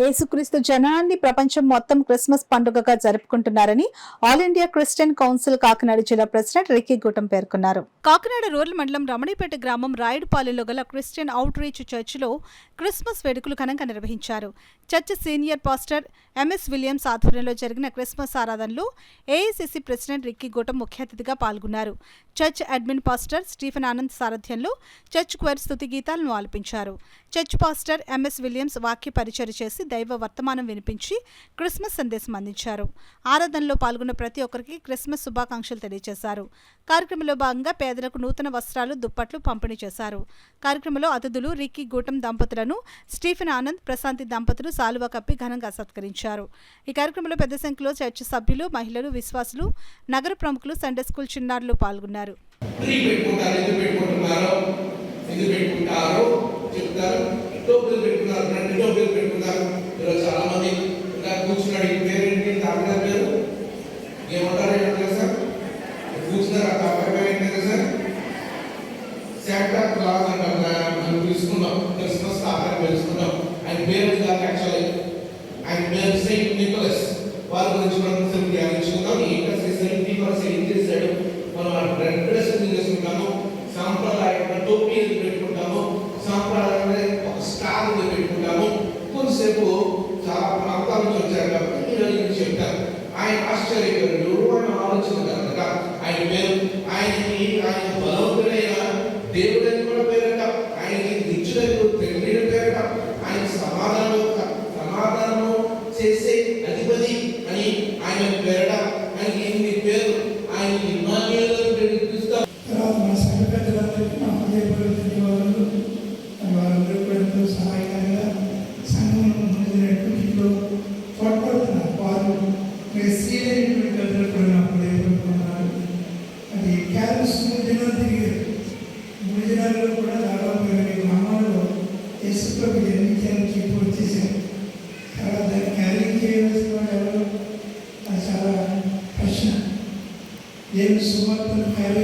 యేసుక్రీస్తు జనాన్ని ప్రపంచం మొత్తం క్రిస్మస్ పండుగగా జరుపుకుంటున్నారని all India Christian council Kakinada జిల్లా ప్రెసిడెంట్ రిక్కీ గూటం పేర్కొన్నారు. కాకినాడ రూరల్ మండలం రమణిపేట గ్రామం రాయుడుపాలెంలో గల క్రిస్టియన్ అవుట్ రీచ్ చర్చిలో క్రిస్మస్ వేడుకలు ఘనంగా నిర్వహించారు. Church senior pastor MS Williams ఆధ్వర్యంలో జరిగిన క్రిస్మస్ ఆరాధనలో ఏఐసిసి ప్రెసిడెంట్ రిక్కీ గూటం ముఖ్య అతిథిగా పాల్గొన్నారు. Church admin pastor Stephen Anand సారథ్యంలో చర్చ్ క్వైర్ స్తుతి గీతాలను ఆలపించారు. చర్చ్ పాస్టర్ ఎంఎస్ విలియమ్స్ వాక్య పరిచయం చేసి దైవ వర్తమానం వినిపించి క్రిస్మస్ సందేశం అందించారు. ఆరాధనలో పాల్గొన్న ప్రతి ఒక్కరికి క్రిస్మస్ శుభాకాంక్షలు తెలియజేశారు. కార్యక్రమంలో భాగంగా పేదలకు నూతన వస్త్రాలు, దుప్పట్లు పంపిణీ చేశారు. కార్యక్రమంలో అతిథులు రిక్కీ గూటం దంపతులను స్టీఫెన్ ఆనంద్, ప్రశాంతి దంపతులు సాలువా కప్పి ఘనంగా సత్కరించారు. ఈ కార్యక్రమంలో పెద్ద సంఖ్యలో చర్చ్ సభ్యులు, మహిళలు, విశ్వాసులు, నగర ప్రముఖులు, సండే స్కూల్ చిన్నారులు పాల్గొన్నారు. చాలా మంది కూర్చున్నాడు. ఈ పేరు ఏంటి? తాతగారి పేరు ఏమంటారు సార్? కూర్చున్నారు. ఆ తాతగారి పేరు ఏంటి సార్? శాంటా క్లాస్ అంటారు. మనం తీసుకున్నాం క్రిస్మస్ తాతగారు తెలుసుకున్నాం. ఆయన పేరు కాదు, యాక్చువల్లీ ఆయన పేరు సెయింట్ నికోలస్. వారి గురించి మనం ధ్యానించుకుందాం. ఇంకా సెయింట్ నికోలస్ ఏం చేశాడు? మనం రెడ్ డ్రెస్ చేసుకుంటాము, సాంప్రదాయంగా టోపీ పెట్టుకుంటాము, సాంప్రదాయంగా ఒక స్టార్ పెట్టుకుంటాము. కొంతసేపు చాలా ప్రాంతాల నుంచి వచ్చారు కాబట్టి నేను చెప్తాను. ఆయన ఆశ్చర్యకరుడు అని ఆలోచన కనుక ఆయన పేరు, ఆయన బలవంతుడైన దేవుడని కూడా పేరట, ఆయనకి నిత్యుడైన తండ్రి పేరట, ఆయన సమాధానము చేసే అధిపతి అని ఆయన పేరట. ఆయన ఎన్ని పేరు, ఆయన ఇమ్మానుయేలు పిలుస్తారు. సహాయకంగా సంఘం ముందుకు తోడ్పడుతున్నారు. వారు అది క్యారల్స్ 3 దినాలు తిరిగారు. 3 దినాల్లో కూడా దాదాపు 20 గ్రామాల్లో యేసుప్రభు జన్మించడానికి వచ్చేసారు. తర్వాత దాన్ని క్యారింగ్ చేయవలసిన వాళ్ళు ఎవరు? అది చాలా ప్రశ్న. దేవుని సువార్తను క్యారీ